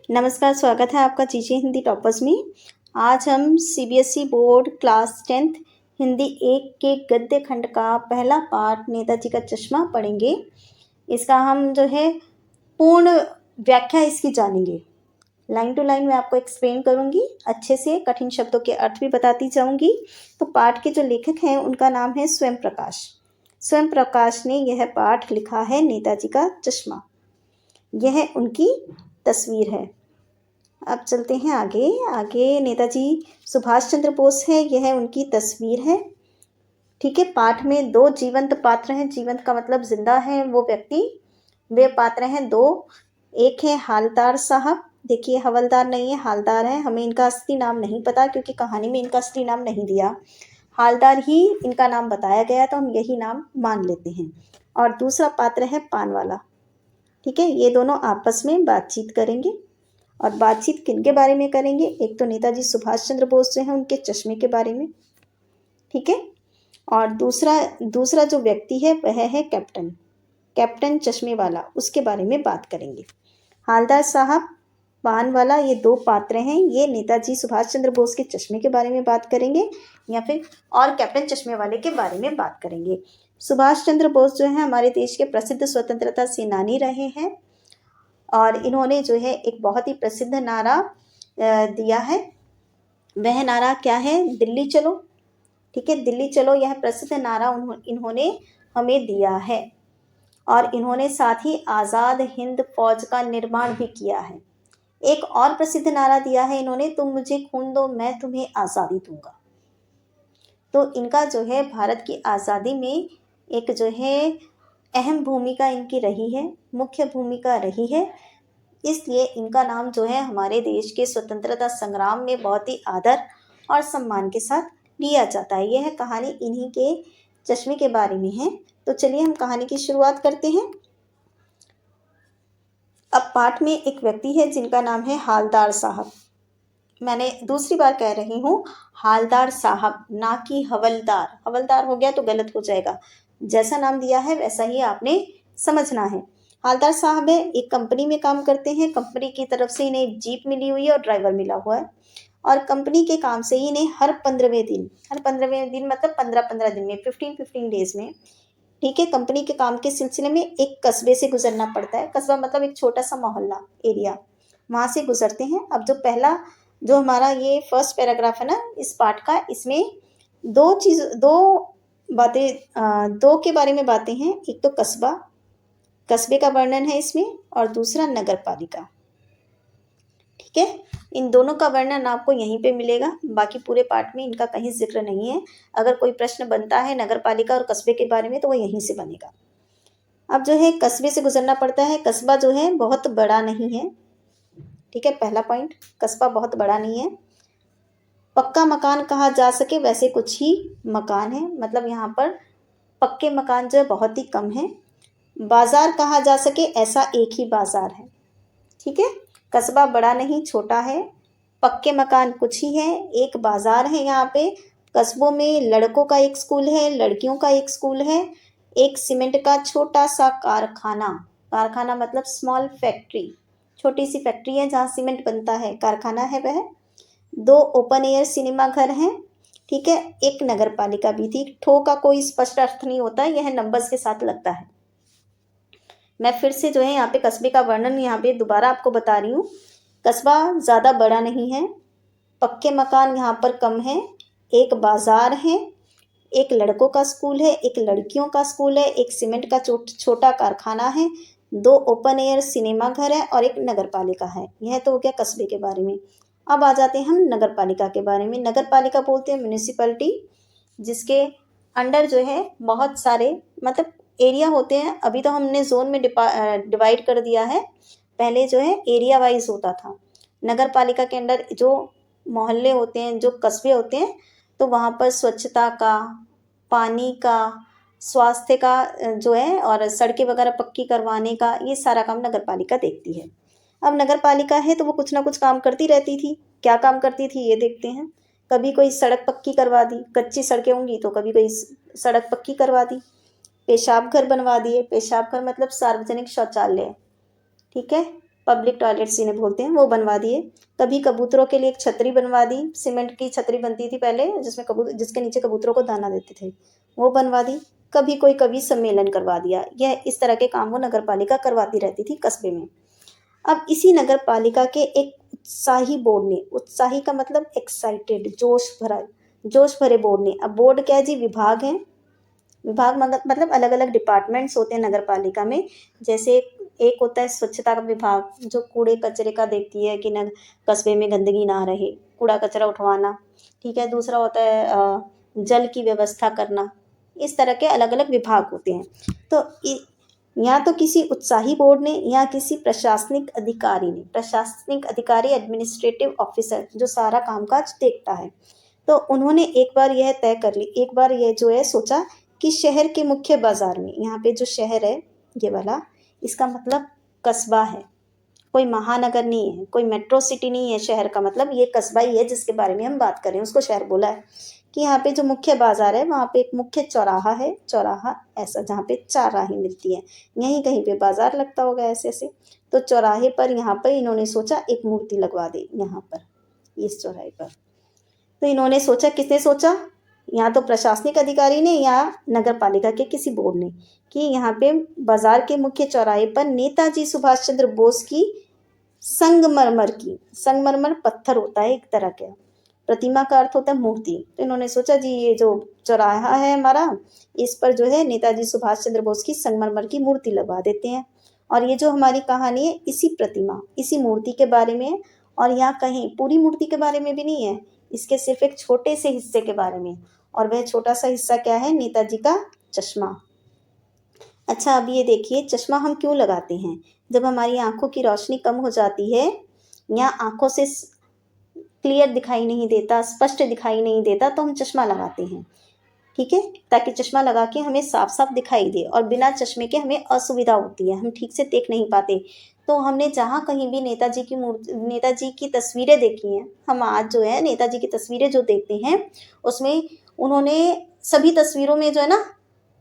नमस्कार, स्वागत है आपका जीजे हिंदी टॉपर्स में। आज हम CBSE board class 10th Hindi 1 के गद्य खंड का पहला पाठ नेताजी का चश्मा पढ़ेंगे। इसका हम पूर्ण व्याख्या इसकी जानेंगे। लाइन टू लाइन मैं आपको एक्सप्लेन करूंगी अच्छे से, कठिन शब्दों के अर्थ भी बताती जाऊंगी। तो पाठ के जो लेखक हैं उनका नाम है स्वयं प्रकाश। स्वयं प्रकाश ने यह पाठ लिखा है नेताजी का चश्मा। यह उनकी तस्वीर है। अब चलते हैं आगे नेताजी सुभाष चंद्र बोस है, यह उनकी तस्वीर है। ठीक है, पाठ में 2 जीवंत पात्र हैं। जीवंत का मतलब जिंदा है वो व्यक्ति। वे पात्र हैं 2। एक है हालदार साहब, देखिए हवलदार नहीं है, हालदार है। हमें इनका असली नाम नहीं पता क्योंकि कहानी में इनका असली नाम नहीं दिया, हालदार ही इनका नाम बताया गया, तो हम यही नाम मान लेते हैं। और दूसरा पात्र है पानवाला। ठीक है, ये दोनों आपस में बातचीत करेंगे। और बातचीत किनके बारे में करेंगे? एक तो नेताजी सुभाष चंद्र बोस जो है उनके चश्मे के बारे में। ठीक है, और दूसरा जो व्यक्ति है वह है कैप्टन चश्मे वाला, उसके बारे में बात करेंगे। हालदार साहब, पान वाला, ये 2 पात्र हैं। ये नेताजी सुभाष चंद्र बोस के चश्मे के बारे में बात करेंगे या फिर और कैप्टन चश्मे वाले के बारे में बात करेंगे। सुभाष चंद्र बोस जो है हमारे देश के प्रसिद्ध स्वतंत्रता सेनानी रहे हैं और इन्होंने एक बहुत ही प्रसिद्ध नारा दिया है। वह नारा क्या है? दिल्ली चलो। ठीक है, दिल्ली चलो, यह प्रसिद्ध नारा इन्होंने हमें दिया है। और इन्होंने साथ ही आज़ाद हिंद फौज का निर्माण भी किया है। एक और प्रसिद्ध नारा दिया है इन्होंने, तुम मुझे खून दो मैं तुम्हें आज़ादी दूंगा। तो इनका भारत की आज़ादी में एक अहम भूमिका इनकी रही है, मुख्य भूमिका रही है। इसलिए इनका नाम हमारे देश के स्वतंत्रता संग्राम में बहुत ही आदर और सम्मान के साथ लिया जाता है। यह कहानी इन्हीं के चश्मे के बारे में है। तो चलिए हम कहानी की शुरुआत करते हैं। अब पाठ में एक व्यक्ति है जिनका नाम है हालदार साहब। मैंने दूसरी बार कह रही हूँ हालदार साहब, ना कि हवलदार। हवलदार हो गया तो गलत हो जाएगा। जैसा नाम दिया है वैसा ही आपने समझना है। हालदार साहब है, एक कंपनी में काम करते हैं। कंपनी की तरफ से इन्हें एक जीप मिली हुई है और ड्राइवर मिला हुआ है। और कंपनी के काम से ही इन्हें हर 15वें दिन मतलब 15 दिन में 15 डेज में, ठीक है, कंपनी के काम के सिलसिले में एक कस्बे से गुजरना पड़ता है। कस्बा मतलब एक छोटा सा मोहल्ला एरिया, वहाँ से गुजरते हैं। अब जो हमारा ये फर्स्ट पैराग्राफ है ना इस पाठ का, इसमें 2 बातें 2 के बारे में बातें हैं। एक तो कस्बे का वर्णन है इसमें, और दूसरा नगर पालिका। ठीक है, इन दोनों का वर्णन आपको यहीं पे मिलेगा, बाकी पूरे पाठ में इनका कहीं जिक्र नहीं है। अगर कोई प्रश्न बनता है नगर पालिका और कस्बे के बारे में तो वो यहीं से बनेगा। अब कस्बे से गुजरना पड़ता है। कस्बा बहुत बड़ा नहीं है। ठीक है, पहला पॉइंट, कस्बा बहुत बड़ा नहीं है। पक्का मकान कहा जा सके वैसे कुछ ही मकान है, मतलब यहाँ पर पक्के मकान बहुत ही कम है। बाजार कहा जा सके ऐसा एक ही बाजार है। ठीक है, कस्बा बड़ा नहीं, छोटा है। पक्के मकान कुछ ही है, एक बाजार है। यहाँ पे कस्बों में लड़कों का एक स्कूल है, लड़कियों का एक स्कूल है, एक सीमेंट का छोटा सा कारखाना मतलब स्मॉल फैक्ट्री, छोटी सी फैक्ट्री है जहाँ सीमेंट बनता है, कारखाना है वह। 2 ओपन एयर सिनेमा घर हैं। ठीक है, एक नगर पालिका भी थी। ठो का कोई स्पष्ट अर्थ नहीं होता, यह नंबर्स के साथ लगता है। मैं फिर से यहाँ पे कस्बे का वर्णन यहाँ पे दोबारा आपको बता रही हूँ। कस्बा ज़्यादा बड़ा नहीं है, पक्के मकान यहाँ पर कम है, एक बाजार है, एक लड़कों का स्कूल है, एक लड़कियों का स्कूल है, एक सीमेंट का छोटा कारखाना है, 2 ओपन एयर सिनेमा घर है और एक नगर पालिका है। यह तो हो गया कस्बे के बारे में। अब आ जाते हैं हम नगर पालिका के बारे में। नगर पालिका बोलते हैं म्यूनिसिपैलिटी, जिसके अंडर बहुत सारे मतलब एरिया होते हैं। अभी तो हमने जोन में डिवाइड कर दिया है, पहले एरिया वाइज होता था। नगर पालिका के अंडर जो मोहल्ले होते हैं, जो कस्बे होते हैं, तो वहाँ पर स्वच्छता का, पानी का, स्वास्थ्य का और सड़कें वगैरह पक्की करवाने का, ये सारा काम नगर पालिका देखती है। अब नगर पालिका है तो वो कुछ ना कुछ काम करती रहती थी। क्या काम करती थी ये देखते हैं। कभी कोई सड़क पक्की करवा दी, कच्ची सड़कें होंगी तो कभी कोई सड़क पक्की करवा दी। पेशाब घर बनवा दिए, पेशाब घर मतलब सार्वजनिक शौचालय। ठीक है, पब्लिक टॉयलेट्स जिन्हें बोलते हैं, वो बनवा दिए। कभी कबूतरों के लिए एक छतरी बनवा दी, सीमेंट की छतरी बनती थी पहले जिसके नीचे कबूतरों को दाना देते थे, वो बनवा दी। कभी कोई कवि सम्मेलन करवा दिया। यह इस तरह के काम वो नगर पालिका करवाती रहती थी कस्बे में। अब इसी नगर पालिका के एक उत्साही बोर्ड ने, उत्साही का मतलब एक्साइटेड, जोश भरे बोर्ड ने, अब बोर्ड क्या है जी, विभाग है। विभाग मतलब अलग अलग डिपार्टमेंट्स होते हैं नगर पालिका में। जैसे एक होता है स्वच्छता का विभाग, जो कूड़े कचरे का देखती है कि न कस्बे में गंदगी ना रहे, कूड़ा कचरा उठवाना। ठीक है। दूसरा होता है जल की व्यवस्था करना। इस तरह के अलग अलग विभाग होते हैं। तो या तो किसी उत्साही बोर्ड ने या किसी प्रशासनिक अधिकारी ने, प्रशासनिक अधिकारी एडमिनिस्ट्रेटिव ऑफिसर जो सारा कामकाज देखता है, तो उन्होंने एक बार यह तय कर ली, एक बार यह जो है सोचा कि शहर के मुख्य बाजार में, यहाँ पे जो शहर है ये वाला, इसका मतलब कस्बा है, कोई महानगर नहीं है, कोई मेट्रो सिटी नहीं है। शहर का मतलब ये कस्बा ही है जिसके बारे में हम बात कर रहे हैं, उसको शहर बोला है। कि यहाँ पे जो मुख्य बाजार है वहाँ पे एक मुख्य चौराहा है, चौराहा ऐसा जहाँ पे 4 राहें मिलती हैं, यहीं कहीं पे बाजार लगता होगा ऐसे ऐसे। तो चौराहे पर यहाँ पर इन्होंने सोचा एक मूर्ति लगवा दे यहाँ पर, इस चौराहे पर। तो इन्होंने सोचा, किसने सोचा, या तो प्रशासनिक अधिकारी ने या नगर पालिका के किसी बोर्ड ने, कि यहाँ पे बाजार के मुख्य चौराहे पर नेताजी सुभाष चंद्र बोस की संगमरमर पत्थर होता है एक तरह का, प्रतिमा का अर्थ होता है मूर्ति। तो इन्होंने सोचा जी ये जो चौराहा है हमारा, इस पर जो है नेताजी सुभाष चंद्र बोस की संगमरमर की मूर्ति लगवा देते हैं। और ये जो हमारी कहानी है इसी प्रतिमा, इसी मूर्ति के बारे में है। और यहाँ कहीं पूरी मूर्ति के बारे में भी नहीं है, इसके सिर्फ एक छोटे से हिस्से के बारे में। और वह छोटा सा हिस्सा क्या है, नेताजी का चश्मा। अच्छा, अब ये देखिए, चश्मा हम क्यों लगाते हैं? जब हमारी आंखों की रोशनी कम हो जाती है या आंखों से क्लियर दिखाई नहीं देता, स्पष्ट दिखाई नहीं देता, तो हम चश्मा लगाते हैं। ठीक है, ताकि चश्मा लगा के हमें साफ साफ दिखाई दे, और बिना चश्मे के हमें असुविधा होती है, हम ठीक से देख नहीं पाते। तो हमने जहाँ कहीं भी नेताजी की तस्वीरें देखी हैं, हम आज जो है नेताजी की तस्वीरें जो देखते हैं, उसमें उन्होंने सभी तस्वीरों में जो है ना,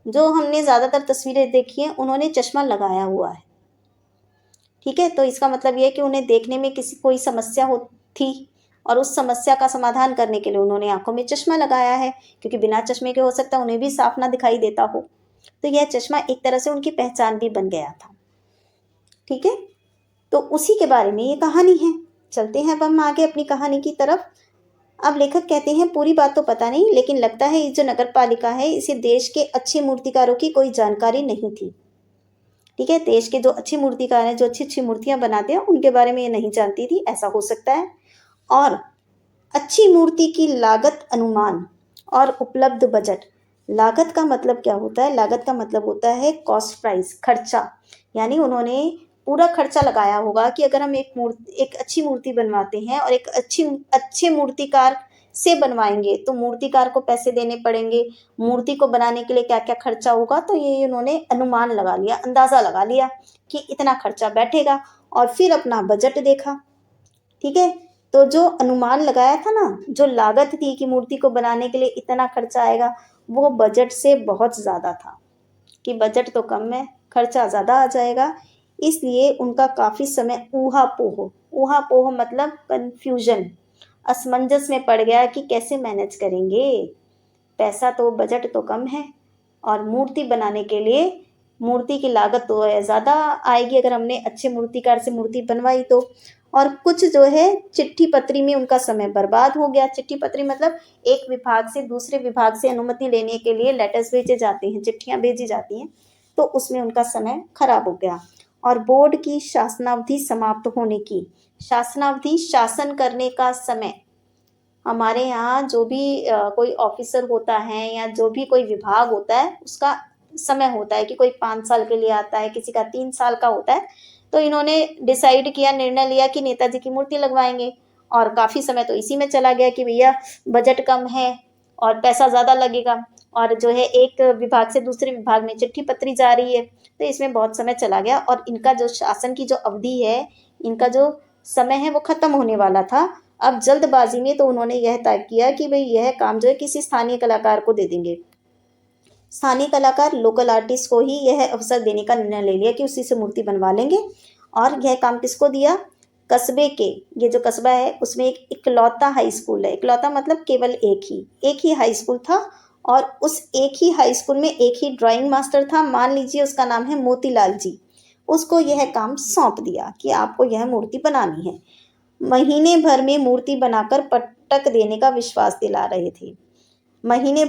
जो हमने ज़्यादातर तस्वीरें देखी हैं, उन्होंने चश्मा लगाया हुआ है। ठीक है, तो इसका मतलब ये है कि उन्हें देखने में कोई समस्या थी, और उस समस्या का समाधान करने के लिए उन्होंने आंखों में चश्मा लगाया है, क्योंकि बिना चश्मे के हो सकता है उन्हें भी साफ ना दिखाई देता हो। तो यह चश्मा एक तरह से उनकी पहचान भी बन गया था। ठीक है, तो उसी के बारे में ये कहानी है। चलते हैं अब हम आगे अपनी कहानी की तरफ। अब लेखक कहते हैं, पूरी बात तो पता नहीं, लेकिन लगता है ये जो नगर पालिका है, इसे देश के अच्छे मूर्तिकारों की कोई जानकारी नहीं थी। ठीक है, देश के जो अच्छे मूर्तिकार हैं, जो अच्छी अच्छी मूर्तियां बनाते हैं, उनके बारे में ये नहीं जानती थी, ऐसा हो सकता है। और अच्छी मूर्ति की लागत अनुमान और उपलब्ध बजट। लागत का मतलब क्या होता है? लागत का मतलब होता है कॉस्ट प्राइस, खर्चा। यानी उन्होंने पूरा खर्चा लगाया होगा कि अगर हम एक अच्छी मूर्ति बनवाते हैं और एक अच्छे मूर्तिकार से बनवाएंगे तो मूर्तिकार को पैसे देने पड़ेंगे, मूर्ति को बनाने के लिए क्या क्या खर्चा होगा। तो ये उन्होंने अनुमान लगा लिया, अंदाज़ा लगा लिया कि इतना खर्चा बैठेगा, और फिर अपना बजट देखा। ठीक है, तो जो अनुमान लगाया था ना, जो लागत थी कि मूर्ति को बनाने के लिए इतना खर्चा आएगा, वो बजट से बहुत ज़्यादा था, कि बजट तो कम है, खर्चा ज़्यादा आ जाएगा। इसलिए उनका काफ़ी समय ऊहापोह मतलब कन्फ्यूजन, असमंजस में पड़ गया कि कैसे मैनेज करेंगे, पैसा तो, बजट तो कम है, और मूर्ति बनाने के लिए मूर्ति की लागत तो ज़्यादा आएगी अगर हमने अच्छे मूर्तिकार से मूर्ति बनवाई तो। और कुछ जो है चिट्ठी पत्री में उनका समय बर्बाद हो गया। चिट्ठी पत्री मतलब एक विभाग से दूसरे विभाग से अनुमति लेने के लिए लेटर्स भेजे जाते हैं, चिट्ठियां भेजी जाती हैं, तो उसमें उनका समय खराब हो गया। और बोर्ड की शासनावधि समाप्त होने की, शासनावधि शासन करने का समय। हमारे यहाँ जो भी कोई ऑफिसर होता है या जो भी कोई विभाग होता है, उसका समय होता है कि कोई 5 साल के लिए आता है, किसी का 3 साल का होता है। तो इन्होंने डिसाइड किया, निर्णय लिया कि नेताजी की मूर्ति लगवाएंगे। और काफ़ी समय तो इसी में चला गया कि भैया बजट कम है और पैसा ज़्यादा लगेगा, और जो है एक विभाग से दूसरे विभाग में चिट्ठी पत्री जा रही है, तो इसमें बहुत समय चला गया। और इनका जो शासन की जो अवधि है, इनका जो समय है, वो ख़त्म होने वाला था। अब जल्दबाजी में तो उन्होंने यह तय किया कि भाई यह काम जो है किसी स्थानीय कलाकार को दे देंगे। स्थानीय कलाकार, लोकल आर्टिस्ट को ही यह अवसर देने का निर्णय ले लिया कि उसी से मूर्ति बनवा लेंगे। और यह काम किसको दिया? कस्बे के, ये जो कस्बा है उसमें एक इकलौता हाई स्कूल है। इकलौता मतलब केवल एक ही हाई स्कूल था, और उस एक ही हाई स्कूल में एक ही ड्राइंग मास्टर था, मान लीजिए उसका नाम है मोतीलाल जी। उसको यह काम सौंप दिया कि आपको यह मूर्ति बनानी है। महीने भर में मूर्ति बनाकर पटक देने का विश्वास दिला रहे थे। महीने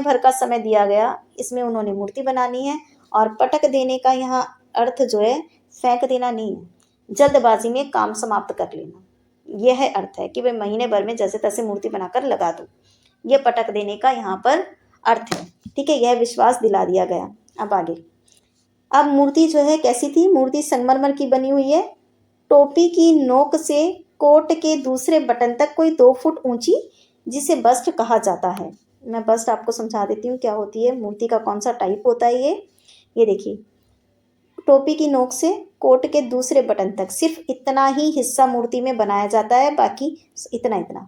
भर का समय दिया गया, इसमें उन्होंने मूर्ति बनानी है। और पटक देने का यहाँ अर्थ जो है फेंक देना नहीं है, जल्दबाजी में काम समाप्त कर लेना, यह अर्थ है कि भाई महीने भर में जैसे तैसे मूर्ति बनाकर लगा दो, ये पटक देने का यहाँ पर अर्थ है। ठीक है, यह विश्वास दिला दिया गया। अब आगे, अब मूर्ति जो है कैसी थी? मूर्ति संगमरमर की बनी हुई है, टोपी की नोक से कोट के दूसरे बटन तक कोई 2 फुट ऊंची, जिसे बस्ट कहा जाता है। मैं बस्ट आपको समझा देती हूँ क्या होती है, मूर्ति का कौन सा टाइप होता है। ये देखिए, टोपी की नोक से कोट के दूसरे बटन तक सिर्फ इतना ही हिस्सा मूर्ति में बनाया जाता है, बाकी इतना,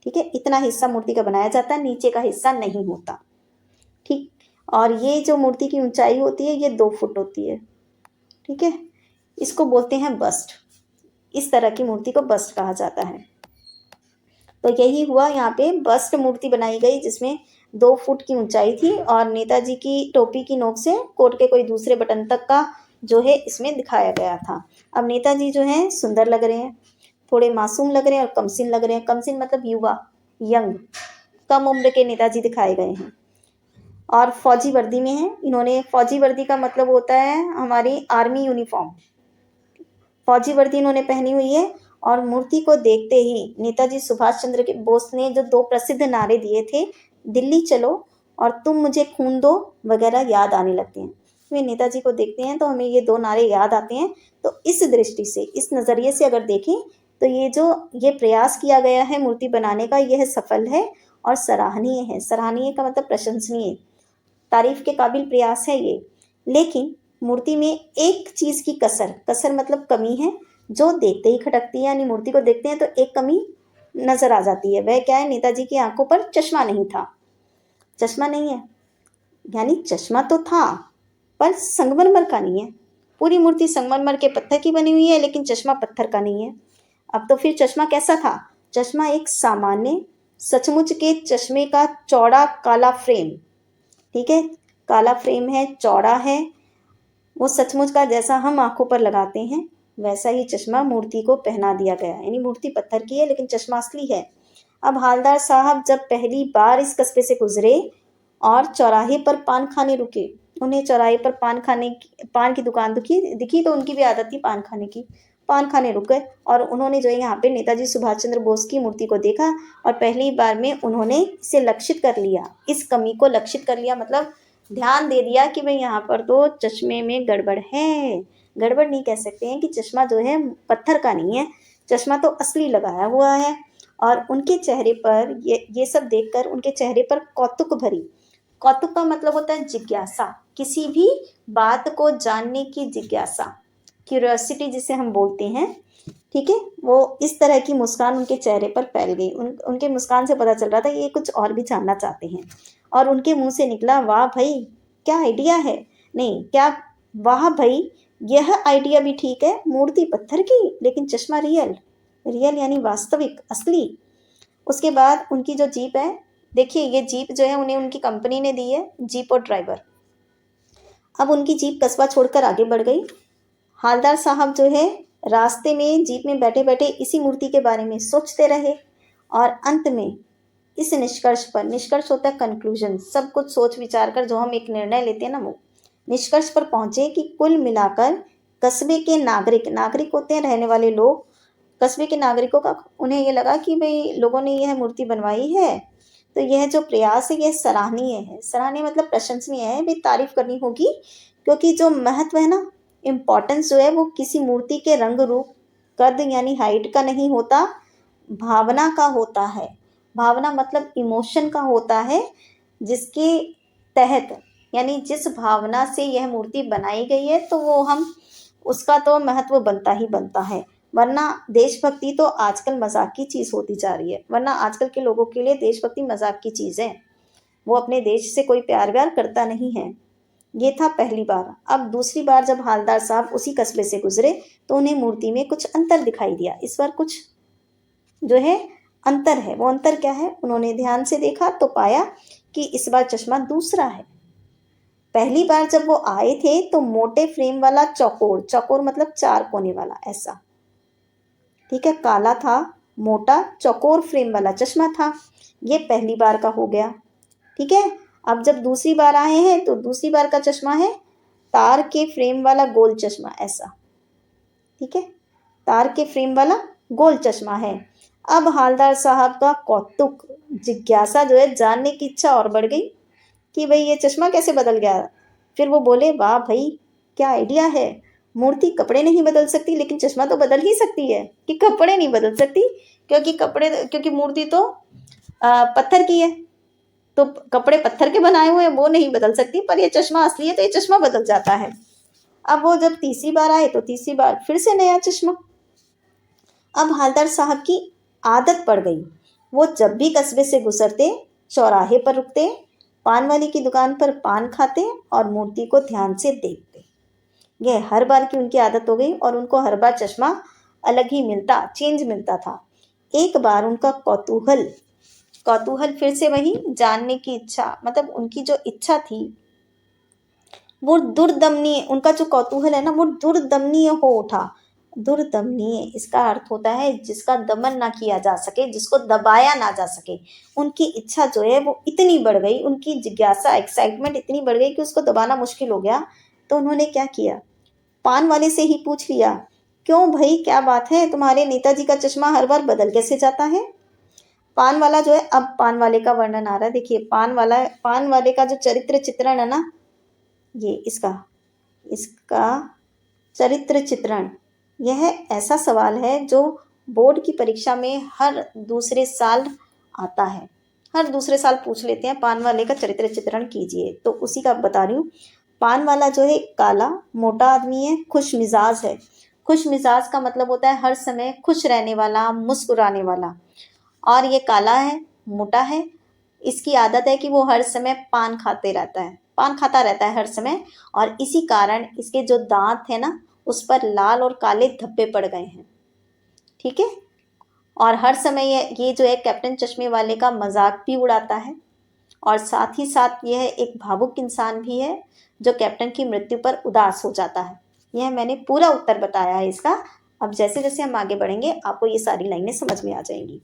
ठीक है, इतना हिस्सा मूर्ति का बनाया जाता है, नीचे का हिस्सा नहीं होता। ठीक, और ये जो मूर्ति की ऊंचाई होती है ये 2 फुट होती है। ठीक है, इसको बोलते हैं बस्ट। इस तरह की मूर्ति को बस्ट कहा जाता है। तो यही हुआ, यहाँ पे बस्ट मूर्ति बनाई गई जिसमें 2 फुट की ऊंचाई थी, और नेताजी की टोपी की नोक से कोट के कोई दूसरे बटन तक का जो है इसमें दिखाया गया था। अब नेताजी जो हैं सुंदर लग रहे हैं, थोड़े मासूम लग रहे हैं और कमसिन लग रहे हैं। कमसिन मतलब युवा, यंग, कम उम्र के नेताजी दिखाए गए हैं, और फौजी वर्दी में हैं इन्होंने। फौजी वर्दी का मतलब होता है हमारी आर्मी यूनिफॉर्म, फौजी वर्दी इन्होंने पहनी हुई है। और मूर्ति को देखते ही नेताजी सुभाष चंद्र बोस ने जो 2 प्रसिद्ध नारे दिए थे, दिल्ली चलो और तुम मुझे खून दो वगैरह, याद आने लगते हैं। वे नेताजी को देखते हैं तो हमें ये 2 नारे याद आते हैं। तो इस दृष्टि से, इस नज़रिए से अगर देखें तो ये प्रयास किया गया है मूर्ति बनाने का, यह सफल है और सराहनीय है। सराहनीय का मतलब प्रशंसनीय, तारीफ के काबिल प्रयास है ये। लेकिन मूर्ति में एक चीज़ की कसर मतलब कमी है, जो देखते ही खटकती है। यानी मूर्ति को देखते हैं तो एक कमी नजर आ जाती है। वह क्या है? नेताजी की आंखों पर चश्मा नहीं था। चश्मा नहीं है, यानी चश्मा तो था पर संगमरमर का नहीं है। पूरी मूर्ति संगमरमर के पत्थर की बनी हुई है, लेकिन चश्मा पत्थर का नहीं है। अब तो फिर चश्मा कैसा था? चश्मा एक सामान्य सचमुच के चश्मे का चौड़ा काला फ्रेम, ठीक है, काला फ्रेम है, चौड़ा है, वो सचमुच का जैसा हम आंखों पर लगाते हैं वैसा ही चश्मा मूर्ति को पहना दिया गया। यानी मूर्ति पत्थर की है लेकिन चश्मा असली है। अब हालदार साहब जब पहली बार इस कस्बे से गुजरे और चौराहे पर पान खाने रुके, उन्हें चौराहे पर पान की दुकान दिखी तो उनकी भी आदत थी पान खाने की। पान खाने रुक गए और उन्होंने जो है यहाँ पे नेताजी सुभाष चंद्र बोस की मूर्ति को देखा, और पहली बार में उन्होंने इसे लक्षित कर लिया, इस कमी को लक्षित कर लिया, मतलब ध्यान दे दिया कि भाई यहाँ पर तो चश्मे में गड़बड़ है। गड़बड़ नहीं कह सकते हैं कि चश्मा जो है पत्थर का नहीं है, चश्मा तो असली लगाया हुआ है। और उनके चेहरे पर ये सब देखकर उनके चेहरे पर कौतुक का मतलब होता है जिज्ञासा, किसी भी बात को जानने की जिज्ञासा, क्यूरियोसिटी जिसे हम बोलते हैं। ठीक है, वो इस तरह की मुस्कान उनके चेहरे पर फैल गई। उनके मुस्कान से पता चल रहा था ये कुछ और भी जानना चाहते हैं। और उनके मुंह से निकला, वाह भाई क्या आइडिया है, नहीं क्या, वाह भाई यह आइडिया भी ठीक है, मूर्ति पत्थर की लेकिन चश्मा रियल यानी वास्तविक, असली। उसके बाद उनकी जो जीप है, देखिए ये जीप जो है उन्हें उनकी कंपनी ने दी है, जीप और ड्राइवर। अब उनकी जीप कस्बा छोड़कर आगे बढ़ गई। हालदार साहब जो है रास्ते में जीप में बैठे बैठे इसी मूर्ति के बारे में सोचते रहे, और अंत में इस निष्कर्ष होता है कंक्लूजन, सब कुछ सोच विचार कर जो हम एक निर्णय लेते हैं ना, वो निष्कर्ष पर पहुंचे कि कुल मिलाकर कस्बे के नागरिक होते हैं रहने वाले लोग, कस्बे के नागरिकों का उन्हें ये लगा कि भाई लोगों ने यह मूर्ति बनवाई है तो यह जो प्रयास है यह सराहनीय है। सराहनीय मतलब प्रशंसनीय है, भाई तारीफ करनी होगी, क्योंकि जो महत्व है ना, इम्पोर्टेंस जो है वो किसी मूर्ति के रंग रूप कद यानी हाइट का नहीं होता, भावना का होता है। भावना मतलब इमोशन का होता है, जिसके तहत यानी जिस भावना से यह मूर्ति बनाई गई है तो वो हम उसका तो महत्व बनता ही बनता है। वरना देशभक्ति तो आजकल मजाक की चीज़ होती जा रही है, वरना आजकल के लोगों के लिए देशभक्ति मजाक की चीज़ है। वो अपने देश से कोई प्यार व्यार करता नहीं है। ये था पहली बार। अब दूसरी बार जब हालदार साहब उसी कस्बे से गुजरे तो उन्हें मूर्ति में कुछ अंतर दिखाई दिया। इस बार कुछ जो है अंतर है। वो अंतर क्या है? उन्होंने ध्यान से देखा तो पाया कि इस बार चश्मा दूसरा है। पहली बार जब वो आए थे तो मोटे फ्रेम वाला चौकोर, चौकोर मतलब चार कोने वाला, ऐसा, ठीक है, काला था, मोटा चौकोर फ्रेम वाला चश्मा था। ये पहली बार का हो गया। ठीक है। अब जब दूसरी बार आए हैं तो दूसरी बार का चश्मा है तार के फ्रेम वाला गोल चश्मा, ऐसा, ठीक है, तार के फ्रेम वाला गोल चश्मा है। अब हालदार साहब का कौतुक, जिज्ञासा जो है, जानने की इच्छा और बढ़ गई कि भाई ये चश्मा कैसे बदल गया। फिर वो बोले, वाह भाई क्या आइडिया है, मूर्ति कपड़े नहीं बदल सकती लेकिन चश्मा तो बदल ही सकती है। कि कपड़े नहीं बदल सकती क्योंकि मूर्ति तो पत्थर की है, तो कपड़े पत्थर के बनाए हुए हैं, वो नहीं बदल सकती, पर ये चश्मा असली है तो ये चश्मा बदल जाता है। अब वो जब तीसरी बार आए तो तीसरी बार फिर से नया चश्मा। अब हालदार साहब की आदत पड़ गई, वो जब भी कस्बे से गुजरते चौराहे पर रुकते, पान वाली की दुकान पर पान खाते और मूर्ति को ध्यान से देखते। यह हर बार की उनकी आदत हो गई और उनको हर बार चश्मा अलग ही मिलता, चेंज मिलता था। एक बार उनका कौतूहल फिर से वही जानने की इच्छा, मतलब उनकी जो इच्छा थी वो दुर्दमनीय, उनका जो कौतूहल है ना वो दुर्दमनीय हो उठा। दुर्दमनीय इसका अर्थ होता है जिसका दमन ना किया जा सके, जिसको दबाया ना जा सके। उनकी इच्छा जो है वो इतनी बढ़ गई, उनकी जिज्ञासा, एक्साइटमेंट इतनी बढ़ गई कि उसको दबाना मुश्किल हो गया। तो उन्होंने क्या किया, पान वाले से ही पूछ लिया, क्यों भाई क्या बात है, तुम्हारे नेताजी का चश्मा हर बार बदल कैसे जाता है। पान वाला जो है, अब पान वाले का वर्णन आ रहा है, देखिए पान वाले का जो चरित्र चित्रण है ना, ये इसका चरित्र चित्रण, यह ऐसा सवाल है जो बोर्ड की परीक्षा में हर दूसरे साल आता है। हर दूसरे साल पूछ लेते हैं, पान वाले का चरित्र चित्रण कीजिए, तो उसी का बता रही हूँ। पान वाला जो है काला मोटा आदमी है, खुश मिजाज है। खुश मिजाज का मतलब होता है हर समय खुश रहने वाला, मुस्कुराने वाला। और ये काला है, मोटा है, इसकी आदत है कि वो हर समय पान खाता रहता है हर समय, और इसी कारण इसके जो दांत है ना उस पर लाल और काले धब्बे पड़ गए हैं। ठीक है। और हर समय ये जो है कैप्टन चश्मे वाले का मजाक भी उड़ाता है, और साथ ही साथ यह एक भावुक इंसान भी है जो कैप्टन की मृत्यु पर उदास हो जाता है। यह मैंने पूरा उत्तर बताया है इसका। अब जैसे जैसे हम आगे बढ़ेंगे आपको ये सारी लाइनें समझ में आ जाएंगी।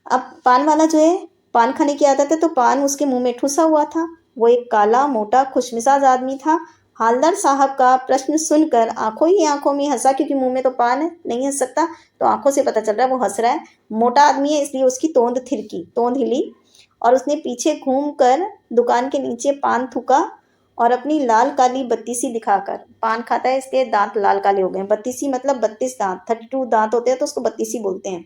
अब पान वाला जो है, पान खाने की आदत है तो पान उसके मुंह में ठुसा हुआ था। वो एक काला मोटा खुशमिजाज आदमी था। हालदार साहब का प्रश्न सुनकर आंखों ही आंखों में हंसा, क्योंकि मुंह में तो पान है, नहीं हंस सकता, तो आंखों से पता चल रहा है वो हंस रहा है। मोटा आदमी है इसलिए उसकी तोंद हिली, और उसने पीछे घूम कर दुकान के नीचे पान थूका और अपनी लाल काली बत्तीसी दिखाकर, पान खाता है इसलिए दांत लाल काले हो गए हैं, बत्तीसी मतलब 32 दांत, 32 दांत होते हैं तो उसको बत्तीसी बोलते हैं।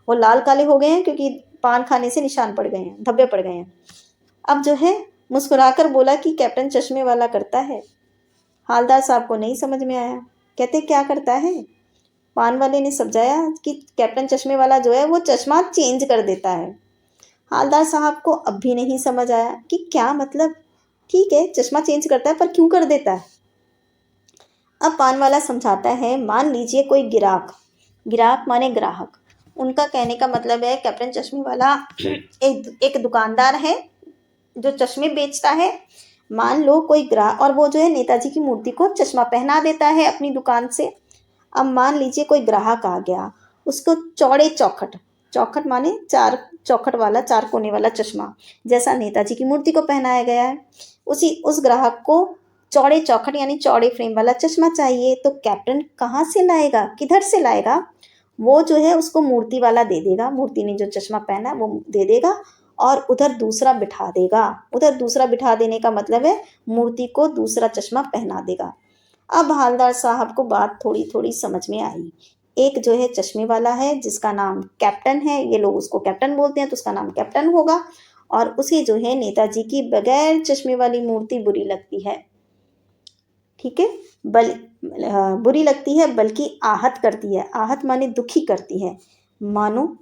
वो लाल काले हो गए हैं क्योंकि पान खाने से निशान पड़ गए हैं, धब्बे पड़ गए हैं। अब जो है मुस्कुराकर बोला कि कैप्टन चश्मे वाला करता है। हालदार साहब को नहीं समझ में आया, कहते क्या करता है। पान वाले ने समझाया कि कैप्टन चश्मे वाला जो है वो चश्मा चेंज कर देता है। हालदार साहब को अब भी नहीं समझ आया कि क्या मतलब, ठीक है चश्मा चेंज करता है पर क्यों कर देता है। अब पान वाला समझाता है, मान लीजिए कोई गिराक माने ग्राहक, उनका कहने का मतलब है कैप्टन चश्मे वाला एक दुकानदार है जो चश्मे बेचता है। मान लो कोई ग्राहक, और वो जो है नेताजी की मूर्ति को चश्मा पहना देता है अपनी दुकान से। अब मान लीजिए कोई ग्राहक आ गया, उसको चौड़े चौखट माने चार चौखट वाला, चार कोने वाला चश्मा जैसा नेताजी की मूर्ति को पहनाया गया है, उस ग्राहक को चौड़े चौखट यानी चौड़े फ्रेम वाला चश्मा चाहिए। तो कैप्टन कहाँ से लाएगा, किधर से लाएगा। वो जो है उसको मूर्ति वाला दे देगा, मूर्ति ने जो चश्मा पहना वो दे देगा और उधर दूसरा बिठा देगा। उधर दूसरा बिठा देने का मतलब है मूर्ति को दूसरा चश्मा पहना देगा। अब हालदार साहब को बात थोड़ी थोड़ी समझ में आई। एक जो है चश्मे वाला है जिसका नाम कैप्टन है, ये लोग उसको कैप्टन बोलते हैं तो उसका नाम कैप्टन होगा, और उसे जो है नेताजी की बगैर चश्मे वाली मूर्ति बुरी लगती है। ठीक है, बुरी लगती है बल्कि आहत करती है। आहत माने दुखी करती है, मानो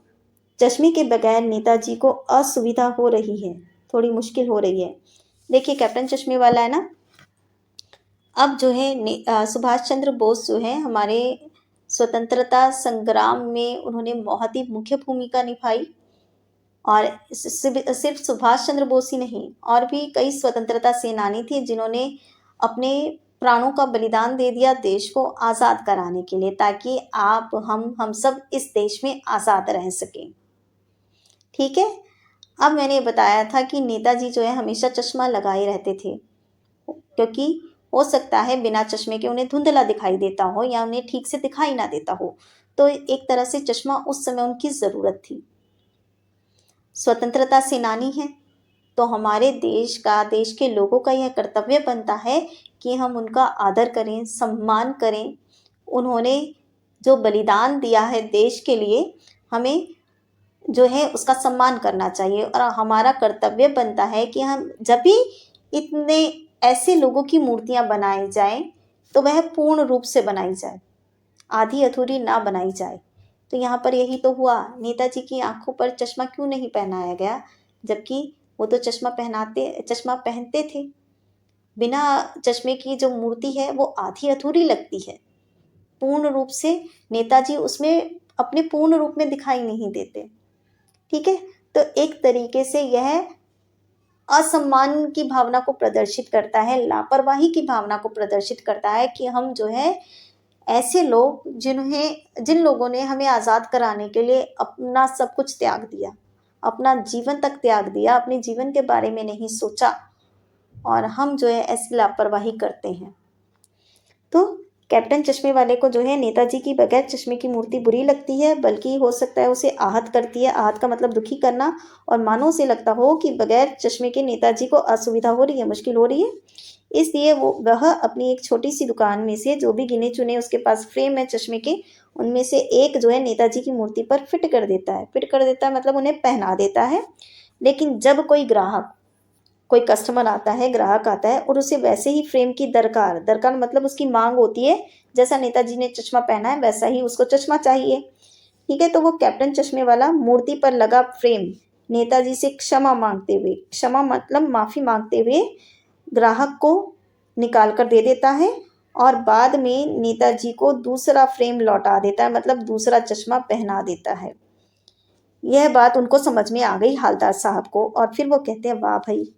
चश्मे के बगैर नेताजी को असुविधा हो रही है, थोड़ी मुश्किल हो रही है। देखिए कैप्टन चश्मे वाला है ना, अब जो है सुभाष चंद्र बोस जो है हमारे स्वतंत्रता संग्राम में उन्होंने बहुत ही मुख्य भूमिका निभाई। और सिर्फ सुभाष चंद्र बोस ही नहीं, और भी कई स्वतंत्रता सेनानी थे जिन्होंने अपने प्राणों का बलिदान दे दिया देश को आज़ाद कराने के लिए, ताकि आप हम सब इस देश में आज़ाद रह सकें। ठीक है। अब मैंने बताया था कि नेताजी जो है हमेशा चश्मा लगाए रहते थे, क्योंकि हो सकता है बिना चश्मे के उन्हें धुंधला दिखाई देता हो या उन्हें ठीक से दिखाई ना देता हो, तो एक तरह से चश्मा उस समय उनकी ज़रूरत थी। स्वतंत्रता सेनानी हैं तो हमारे देश के लोगों का यह कर्तव्य बनता है कि हम उनका आदर करें, सम्मान करें। उन्होंने जो बलिदान दिया है देश के लिए, हमें जो है उसका सम्मान करना चाहिए। और हमारा कर्तव्य बनता है कि हम जब भी इतने ऐसे लोगों की मूर्तियां बनाई जाएं तो वह पूर्ण रूप से बनाई जाए, आधी अधूरी ना बनाई जाए। तो यहाँ पर यही तो हुआ, नेताजी की आंखों पर चश्मा क्यों नहीं पहनाया गया, जबकि वो तो चश्मा पहनते थे। बिना चश्मे की जो मूर्ति है वो आधी अधूरी लगती है, पूर्ण रूप से नेताजी उसमें अपने पूर्ण रूप में दिखाई नहीं देते। ठीक है। तो एक तरीके से यह असम्मान की भावना को प्रदर्शित करता है, लापरवाही की भावना को प्रदर्शित करता है कि हम जो है ऐसे लोग जिन लोगों ने हमें आज़ाद कराने के लिए अपना सब कुछ त्याग दिया, अपना जीवन तक त्याग दिया, अपने जीवन के बारे में नहीं सोचा, और हम जो है ऐसी लापरवाही करते हैं। तो कैप्टन चश्मे वाले को जो है नेताजी की बगैर चश्मे की मूर्ति बुरी लगती है, बल्कि हो सकता है उसे आहत करती है। आहत का मतलब दुखी करना, और मानो उसे लगता हो कि बगैर चश्मे के नेताजी को असुविधा हो रही है, मुश्किल हो रही है। इसलिए वह अपनी एक छोटी सी दुकान में से जो भी गिने चुने उसके पास फ्रेम है चश्मे के, उनमें से एक जो है नेताजी की मूर्ति पर फिट कर देता है मतलब उन्हें पहना देता है। लेकिन जब कोई कस्टमर आता है, ग्राहक आता है, और उसे वैसे ही फ्रेम की दरकार मतलब उसकी मांग होती है, जैसा नेताजी ने चश्मा पहना है वैसा ही उसको चश्मा चाहिए। ठीक है। तो वो कैप्टन चश्मे वाला मूर्ति पर लगा फ्रेम नेताजी से क्षमा मतलब माफ़ी मांगते हुए ग्राहक को निकाल कर दे देता है, और बाद में नेताजी को दूसरा फ्रेम लौटा देता है, मतलब दूसरा चश्मा पहना देता है। यह बात उनको समझ में आ गई हालदार साहब को, और फिर वो कहते हैं, वाह भाई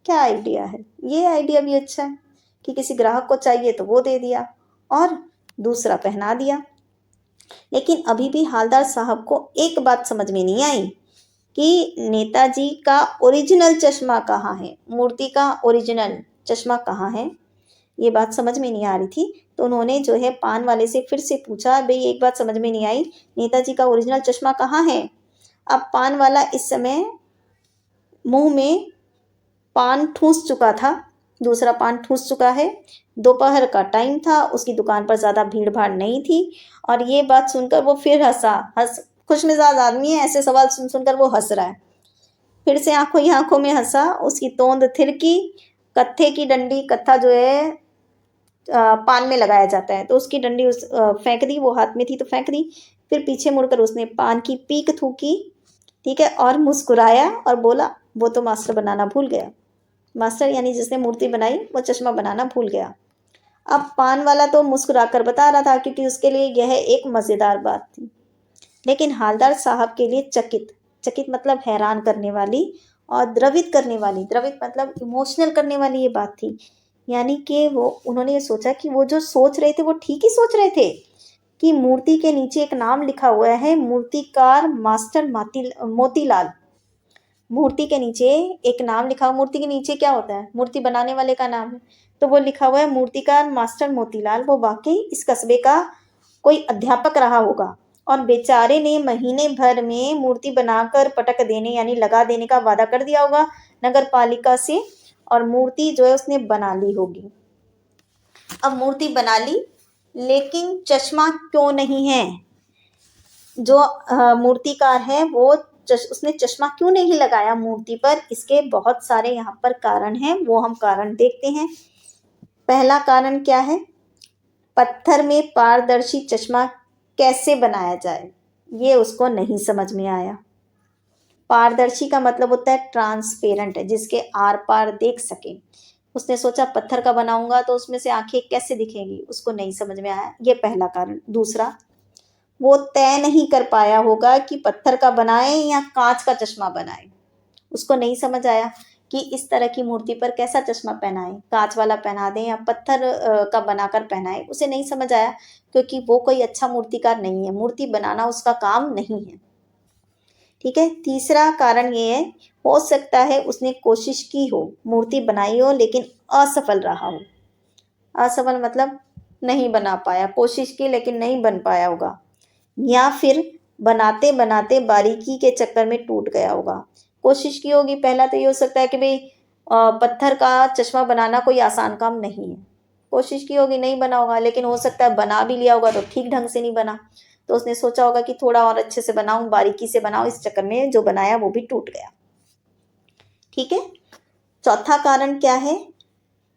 क्या आइडिया है, ये आइडिया भी अच्छा है कि किसी ग्राहक को चाहिए तो वो दे दिया और दूसरा पहना दिया। लेकिन अभी भी हालदार साहब को एक बात समझ में नहीं आई कि नेताजी का ओरिजिनल चश्मा कहाँ है, मूर्ति का ओरिजिनल चश्मा कहाँ है, ये बात समझ में नहीं आ रही थी। तो उन्होंने जो है पान वाले से फिर से पूछा, भाई एक बात समझ में नहीं आई, नेताजी का ओरिजिनल चश्मा कहाँ है। अब पान वाला इस समय मुंह में पान ठूस चुका था, दूसरा पान ठूस चुका है। दोपहर का टाइम था, उसकी दुकान पर ज़्यादा भीड़ भाड़ नहीं थी, और ये बात सुनकर वो फिर खुशमिजाज आदमी है, ऐसे सवाल सुन सुनकर वो हंस रहा है। फिर से आंखों ही आंखों में हंसा, उसकी तोंद थिरकी। कत्थे की डंडी, कत्था जो है पान में लगाया जाता है, तो उसकी डंडी फेंक दी, वो हाथ में थी तो फेंक दी। फिर पीछे मुड़कर उसने पान की पीक थूकी, ठीक है, और मुस्कुराया और बोला, वो तो मास्टर बनाना भूल गया। मास्टर यानी जिसने मूर्ति बनाई वो चश्मा बनाना भूल गया। अब पान वाला तो मुस्कुराकर बता रहा था क्योंकि उसके लिए यह एक मज़ेदार बात थी, लेकिन हालदार साहब के लिए चकित मतलब हैरान करने वाली और द्रवित मतलब इमोशनल करने वाली ये बात थी। यानी कि उन्होंने ये सोचा कि वो जो सोच रहे थे वो ठीक ही सोच रहे थे, कि मूर्ति के नीचे एक नाम लिखा हुआ है, मूर्तिकार मास्टर मोतीलाल। मूर्ति के नीचे एक नाम लिखा हुआ, मूर्ति के नीचे क्या होता है, मूर्ति बनाने वाले का नाम है, तो वो लिखा हुआ है मूर्तिकार मास्टर मोतीलाल। वो वाकई इस कस्बे का कोई अध्यापक रहा होगा, और बेचारे ने महीने भर में मूर्ति बनाकर पटक देने यानी लगा देने का वादा कर दिया होगा नगर पालिका से, और मूर्ति जो है उसने बना ली होगी। अब मूर्ति बना ली, लेकिन चश्मा क्यों नहीं है। जो मूर्तिकार है वो उसने चश्मा क्यों नहीं लगाया मूर्ति पर, इसके बहुत सारे यहाँ पर कारण हैं, वो हम कारण देखते हैं। पहला कारण क्या है, पत्थर में पारदर्शी चश्मा कैसे बनाया जाए, ये उसको नहीं समझ में आया। पारदर्शी का मतलब होता है ट्रांसपेरेंट, जिसके आर पार देख सके। उसने सोचा पत्थर का बनाऊंगा तो उसमें से आंखें कैसे दिखेंगी, उसको नहीं समझ में आया, ये पहला कारण। दूसरा, वो तय नहीं कर पाया होगा कि पत्थर का बनाए या कांच का चश्मा बनाए। उसको नहीं समझ आया कि इस तरह की मूर्ति पर कैसा चश्मा पहनाए, कांच वाला पहना दें या पत्थर का बनाकर पहनाए, उसे नहीं समझ आया, क्योंकि वो कोई अच्छा मूर्तिकार नहीं है, मूर्ति बनाना उसका काम नहीं है। ठीक है। तीसरा कारण ये है, हो सकता है उसने कोशिश की हो, मूर्ति बनाई हो, लेकिन असफल रहा हो। असफल मतलब नहीं बना पाया, कोशिश की लेकिन नहीं बन पाया होगा, या फिर बनाते बनाते बारीकी के चक्कर में टूट गया होगा। कोशिश की होगी, पहला तो ये हो सकता है कि भाई पत्थर का चश्मा बनाना कोई आसान काम नहीं है। कोशिश की होगी, नहीं बना होगा, लेकिन हो सकता है बना भी लिया होगा तो ठीक ढंग से नहीं बना, तो उसने सोचा होगा कि थोड़ा और अच्छे से बनाऊं, बारीकी से बनाऊं, इस चक्कर में जो बनाया वो भी टूट गया। ठीक है। चौथा कारण क्या है,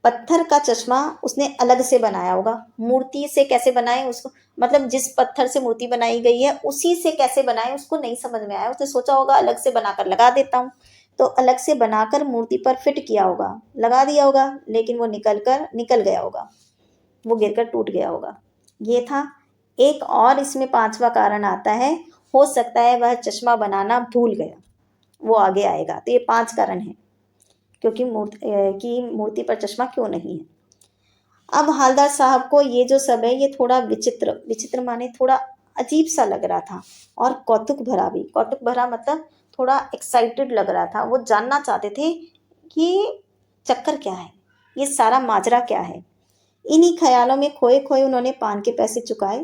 पत्थर का चश्मा उसने अलग से बनाया होगा। मूर्ति से कैसे बनाए उसको, मतलब जिस पत्थर से मूर्ति बनाई गई है उसी से कैसे बनाए उसको नहीं समझ में आया। उसने सोचा होगा अलग से बनाकर लगा देता हूँ, तो अलग से बनाकर मूर्ति पर फिट किया होगा, लगा दिया होगा, लेकिन वो निकल गया होगा, वो गिरकर टूट गया होगा। ये था। एक और इसमें पांचवा कारण आता है, हो सकता है वह चश्मा बनाना भूल गया, वो आगे आएगा। तो ये 5 कारण हैं क्योंकि मूर्ति पर चश्मा क्यों नहीं है। अब हालदार साहब को ये जो सब है ये थोड़ा विचित्र, विचित्र माने थोड़ा अजीब सा लग रहा था, और कौतुक भरा भी। कौतुक भरा मतलब थोड़ा एक्साइटेड लग रहा था, वो जानना चाहते थे कि चक्कर क्या है, ये सारा माजरा क्या है। इन्हीं ख्यालों में खोए खोए उन्होंने पान के पैसे चुकाए,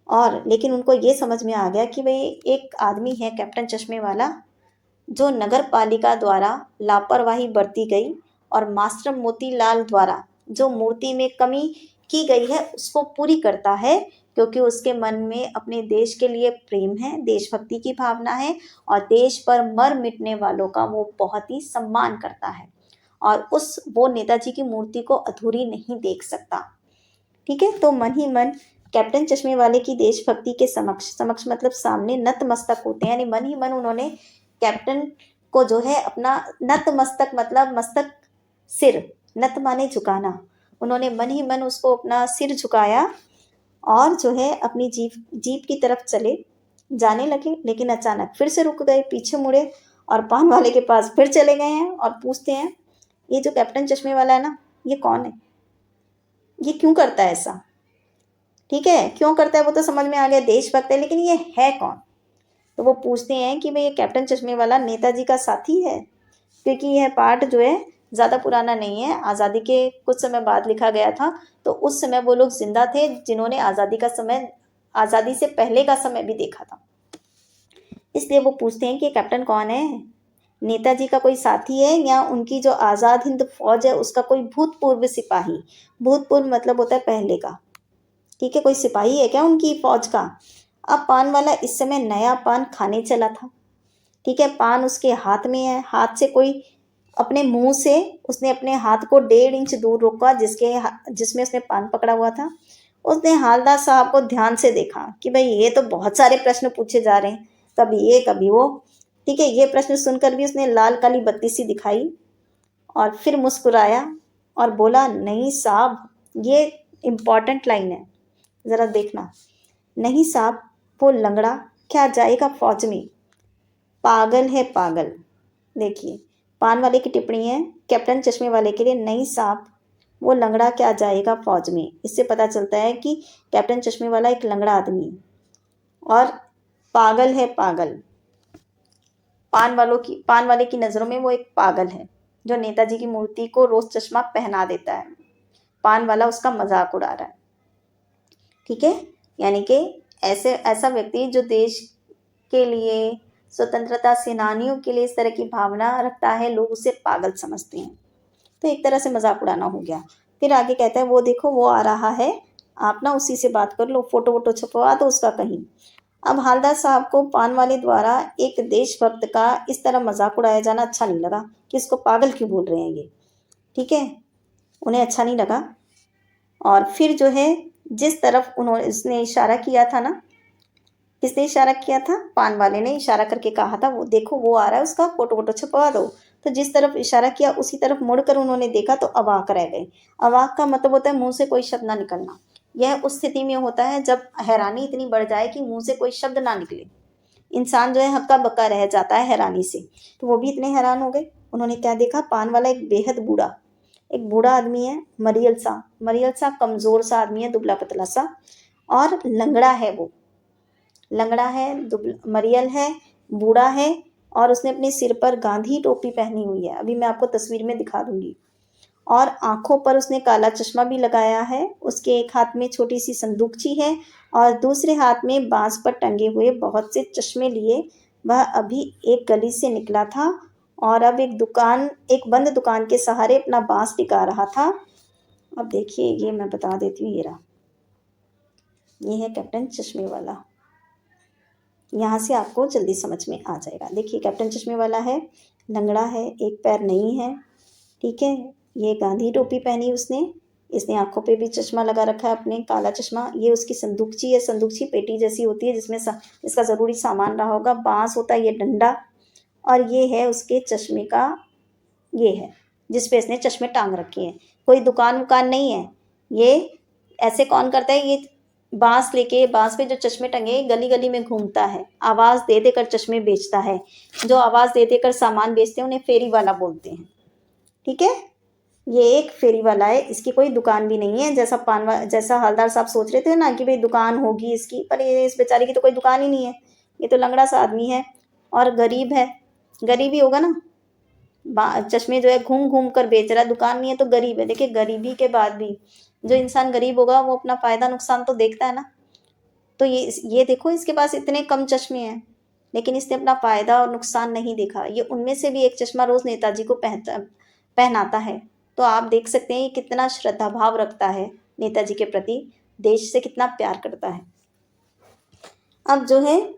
और लेकिन उनको ये समझ में आ गया कि भाई एक आदमी है कैप्टन चश्मे वाला, जो नगर पालिका द्वारा लापरवाही बरती गई और मास्टर मोतीलाल द्वारा जो मूर्ति में कमी की गई है उसको पूरी करता है, क्योंकि उसके मन में अपने देश के लिए प्रेम है, देशभक्ति की भावना है, और देश पर मर मिटने वालों का वो बहुत ही सम्मान करता है, और वो नेताजी की मूर्ति को अधूरी नहीं देख सकता। ठीक है। तो मन ही मन कैप्टन चश्मे वाले की देशभक्ति के समक्ष, समक्ष मतलब सामने, नतमस्तक होते हैं, यानी मन ही मन उन्होंने कैप्टन को जो है अपना नतमस्तक मतलब मस्तक, सिर, नत माने झुकाना, उन्होंने मन ही मन उसको अपना सिर झुकाया, और जो है अपनी जीप की तरफ जाने लगे, लेकिन अचानक फिर से रुक गए, पीछे मुड़े और पान वाले के पास फिर चले गए हैं और पूछते हैं, ये जो कैप्टन चश्मे वाला है ना, ये कौन है, ये क्यों करता है ऐसा। ठीक है, क्यों करता है वो तो समझ में आ गया, देशभक्त है, लेकिन ये है कौन। तो वो पूछते हैं कि भाई ये कैप्टन चश्मे वाला नेताजी का साथी है, क्योंकि यह पाठ जो है ज़्यादा पुराना नहीं है, आज़ादी के कुछ समय बाद लिखा गया था, तो उस समय वो लोग जिंदा थे जिन्होंने आज़ादी से पहले का समय भी देखा था। इसलिए वो पूछते हैं कि कैप्टन कौन है, नेताजी का कोई साथी है या उनकी जो आज़ाद हिंद फौज है उसका कोई भूतपूर्व सिपाही। भूतपूर्व मतलब होता है पहले का। ठीक है, कोई सिपाही है क्या उनकी फौज का। अब पान वाला इस समय नया पान खाने चला था। ठीक है, पान उसके हाथ में है, हाथ से कोई अपने मुंह से उसने अपने हाथ को 1.5 इंच दूर रोका जिसमें उसने पान पकड़ा हुआ था। उसने हालदार साहब को ध्यान से देखा कि भाई ये तो बहुत सारे प्रश्न पूछे जा रहे हैं, कभी ये कभी वो। ठीक है, ये प्रश्न सुनकर भी उसने लाल काली बत्ती सी दिखाई और फिर मुस्कुराया और बोला, नहीं साहब, ये इम्पॉर्टेंट लाइन है, ज़रा देखना। नहीं साहब, वो लंगड़ा क्या जाएगा फौज में, पागल है पागल। देखिए, पान वाले की टिप्पणी है कैप्टन चश्मे वाले के लिए, नहीं साहब, वो लंगड़ा क्या जाएगा फौज में। इससे पता चलता है कि कैप्टन चश्मे वाला एक लंगड़ा आदमी है, और पागल है पागल। पान वाले की नज़रों में वो एक पागल है जो नेताजी की मूर्ति को रोज चश्मा पहना देता है। पान वाला उसका मजाक उड़ा रहा है। ठीक है, यानी कि ऐसा व्यक्ति जो देश के लिए, स्वतंत्रता सेनानियों के लिए इस तरह की भावना रखता है, लोग उसे पागल समझते हैं। तो एक तरह से मजाक उड़ाना हो गया। फिर आगे कहता है, वो देखो वो आ रहा है, आप ना उसी से बात कर लो, फोटो वोटो छपवा दो उसका कहीं। अब हालदार साहब को पान वाले द्वारा एक देशभक्त का इस तरह मजाक उड़ाया जाना अच्छा नहीं लगा कि इसको पागल क्यों बोल रहे हैं ये। ठीक है, उन्हें अच्छा नहीं लगा। और फिर जो है जिस तरफ उसने इशारा किया था ना, किसने इशारा किया था? पान वाले ने इशारा करके कहा था, वो देखो वो आ रहा है, उसका फोटो वोटो छपवा दो। तो जिस तरफ इशारा किया उसी तरफ मुड़कर उन्होंने देखा तो अवाक रह गए। अवाक का मतलब होता है मुंह से कोई शब्द ना निकलना। यह उस स्थिति में होता है जब हैरानी इतनी बढ़ जाए कि मुंह से कोई शब्द ना निकले। इंसान जो है हक्का बक्का रह जाता है हैरानी से। तो वो भी इतने हैरान हो गए। उन्होंने क्या देखा? पान वाला एक बूढ़ा आदमी है, मरियल सा कमजोर सा आदमी है, दुबला पतला सा, और लंगड़ा है। वो लंगड़ा है, मरियल है, बूढ़ा है, और उसने अपने सिर पर गांधी टोपी पहनी हुई है। अभी मैं आपको तस्वीर में दिखा दूंगी। और आंखों पर उसने काला चश्मा भी लगाया है। उसके एक हाथ में छोटी सी संदूकची है और दूसरे हाथ में बांस पर टंगे हुए बहुत से चश्मे लिए वह अभी एक गली से निकला था और अब एक बंद दुकान के सहारे अपना बांस टिका रहा था। अब देखिए, ये मैं बता देती हूँ, ये है कैप्टन चश्मे वाला। यहाँ से आपको जल्दी समझ में आ जाएगा। देखिए, कैप्टन चश्मे वाला है, लंगड़ा है, एक पैर नहीं है, ठीक है। ये गांधी टोपी पहनी इसने आंखों पे भी चश्मा लगा रखा है, अपने काला चश्मा। ये उसकी संदूकची है, संदूकची पेटी जैसी होती है जिसमें इसका ज़रूरी सामान रहा होगा। बांस होता है ये डंडा, और ये है उसके चश्मे का, ये है जिस पे इसने चश्मे टांग रखे हैं। कोई दुकान वुकान नहीं है। ये ऐसे कौन करता है? ये बांस पे जो चश्मे टंगे गली गली में घूमता है, आवाज़ दे देकर चश्मे बेचता है। जो आवाज़ दे देकर सामान बेचते हैं उन्हें फेरी वाला बोलते हैं, ठीक है। ये एक फेरी वाला है, इसकी कोई दुकान भी नहीं है। जैसा हवलदार साहब सोच रहे थे ना कि भाई दुकान होगी इसकी, पर ये इस बेचारे की तो कोई दुकान ही नहीं है। ये तो लंगड़ा सा आदमी है और गरीब है। गरीब ही होगा ना, चश्मे जो है घूम घूम कर बेच रहा है, दुकान नहीं है तो गरीब है। देखिए, गरीबी के बाद भी जो इंसान गरीब होगा वो अपना फायदा नुकसान तो देखता है ना। तो ये देखो, इसके पास इतने कम चश्मे हैं लेकिन इसने अपना फायदा और नुकसान नहीं देखा। ये उनमें से भी एक चश्मा रोज नेताजी को पहनाता है। तो आप देख सकते हैं ये कितना श्रद्धा भाव रखता है नेताजी के प्रति, देश से कितना प्यार करता है। अब जो है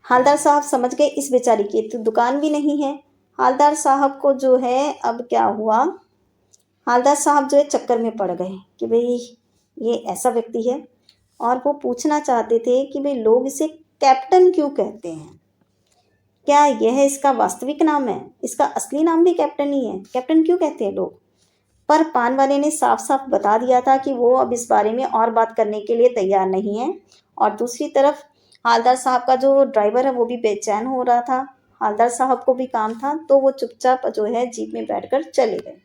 हवलदार साहब समझ गए इस बेचारी की तो दुकान भी नहीं है। हवलदार साहब को जो है अब क्या हुआ, हवलदार साहब जो है चक्कर में पड़ गए कि भाई ये ऐसा व्यक्ति है, और वो पूछना चाहते थे कि भाई लोग इसे कैप्टन क्यों कहते हैं? क्या यह इसका वास्तविक नाम है? इसका असली नाम भी कैप्टन ही है, कैप्टन क्यों कहते हैं लोग? पर पान वाले ने साफ साफ बता दिया था कि वो अब इस बारे में और बात करने के लिए तैयार नहीं है। और दूसरी तरफ हवलदार साहब का जो ड्राइवर है वो भी बेचैन हो रहा था। हवलदार साहब को भी काम था, तो वो चुपचाप जो है जीप में बैठकर चले गए।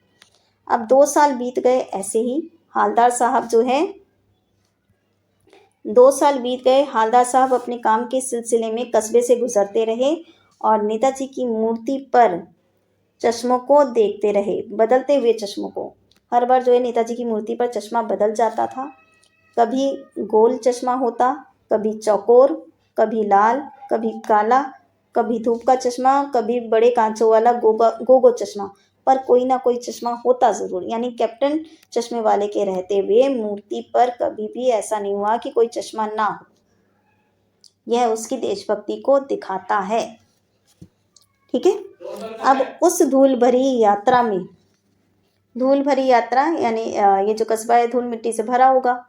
अब 2 साल बीत गए ऐसे ही। हवलदार साहब जो है 2 साल बीत गए। हवलदार साहब अपने काम के सिलसिले में कस्बे से गुजरते रहे और नेताजी की मूर्ति पर चश्मों को देखते रहे, बदलते हुए चश्मों को। हर बार जो है नेताजी की मूर्ति पर चश्मा बदल जाता था। कभी गोल चश्मा होता, कभी चौकोर, कभी लाल, कभी काला, कभी धूप का चश्मा, कभी बड़े कांचों वाला गोगो चश्मा, पर कोई ना कोई चश्मा होता ज़रूर। यानी कैप्टन चश्मे वाले के रहते हुए मूर्ति पर कभी भी ऐसा नहीं हुआ कि कोई चश्मा ना हो। यह उसकी देशभक्ति को दिखाता है, ठीक है। अब उस धूल भरी यात्रा यानी ये जो कस्बा है धूल मिट्टी से भरा होगा।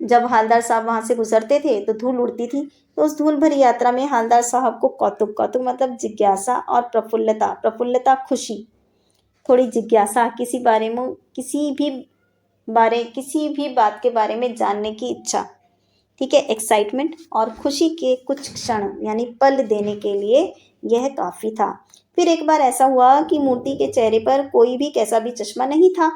जब हवलदार साहब वहाँ से गुजरते थे तो धूल उड़ती थी। तो उस धूल भरी यात्रा में हवलदार साहब को कौतुक मतलब जिज्ञासा और प्रफुल्लता खुशी, थोड़ी जिज्ञासा, किसी भी बात के बारे में जानने की इच्छा, ठीक है, एक्साइटमेंट और खुशी के कुछ क्षण यानी पल देने के लिए यह काफ़ी था। फिर एक बार ऐसा हुआ कि मूर्ति के चेहरे पर कोई भी कैसा भी चश्मा नहीं था,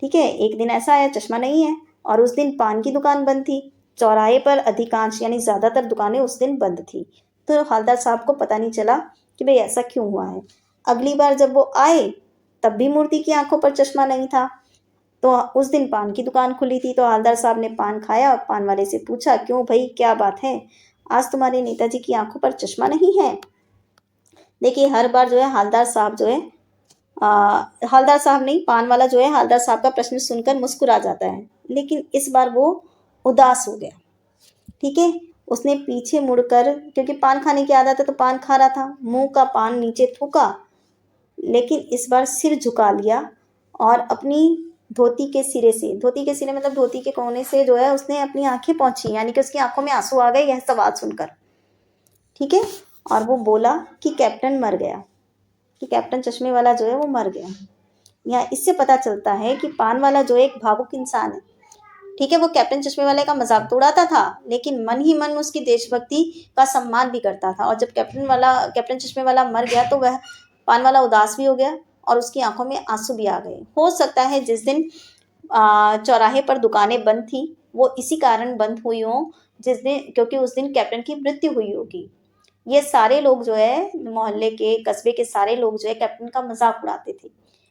ठीक है। एक दिन ऐसा आया चश्मा नहीं है, और उस दिन पान की दुकान बंद थी। चौराहे पर अधिकांश यानी ज़्यादातर दुकानें उस दिन बंद थी। तो हवलदार साहब को पता नहीं चला कि भाई ऐसा क्यों हुआ है। अगली बार जब वो आए तब भी मूर्ति की आंखों पर चश्मा नहीं था। तो उस दिन पान की दुकान खुली थी। तो हवलदार साहब ने पान खाया और पान वाले से पूछा, क्यों भाई क्या बात है, आज तुम्हारे नेताजी की आंखों पर चश्मा नहीं है? देखिए, हर बार जो है हवलदार साहब नहीं, पान वाला जो है हवलदार साहब का प्रश्न सुनकर मुस्कुरा जाता है, लेकिन इस बार वो उदास हो गया, ठीक है। उसने पीछे मुड़कर, क्योंकि पान खाने की आदत है तो पान खा रहा था, मुंह का पान नीचे थूका, लेकिन इस बार सिर झुका लिया और अपनी धोती के सिरे से, धोती के सिरे मतलब धोती के कोने से जो है उसने अपनी आंखें पोंछी, यानी कि उसकी आंखों में आंसू आ गए यह सवाल सुनकर। ठीक है, और वो बोला कि कैप्टन मर गया, कि कैप्टन चश्मे वाला जो है वो मर गया। यहाँ इससे पता चलता है कि पान वाला जो एक भावुक इंसान है। ठीक है, वो कैप्टन चश्मे वाले का मजाक तो उड़ाता था, लेकिन मन ही मन उसकी देशभक्ति का सम्मान भी करता था। और जब कैप्टन चश्मे वाला मर गया तो वह पान वाला उदास भी हो गया और उसकी आंखों में आंसू भी आ गए। हो सकता है जिस दिन चौराहे पर दुकानें बंद थी वो इसी कारण बंद हुई हो, जिस दिन, क्योंकि उस दिन कैप्टन की मृत्यु हुई होगी। ये सारे लोग जो है मोहल्ले के, कस्बे के सारे लोग जो है कैप्टन का मजाक उड़ाते थे।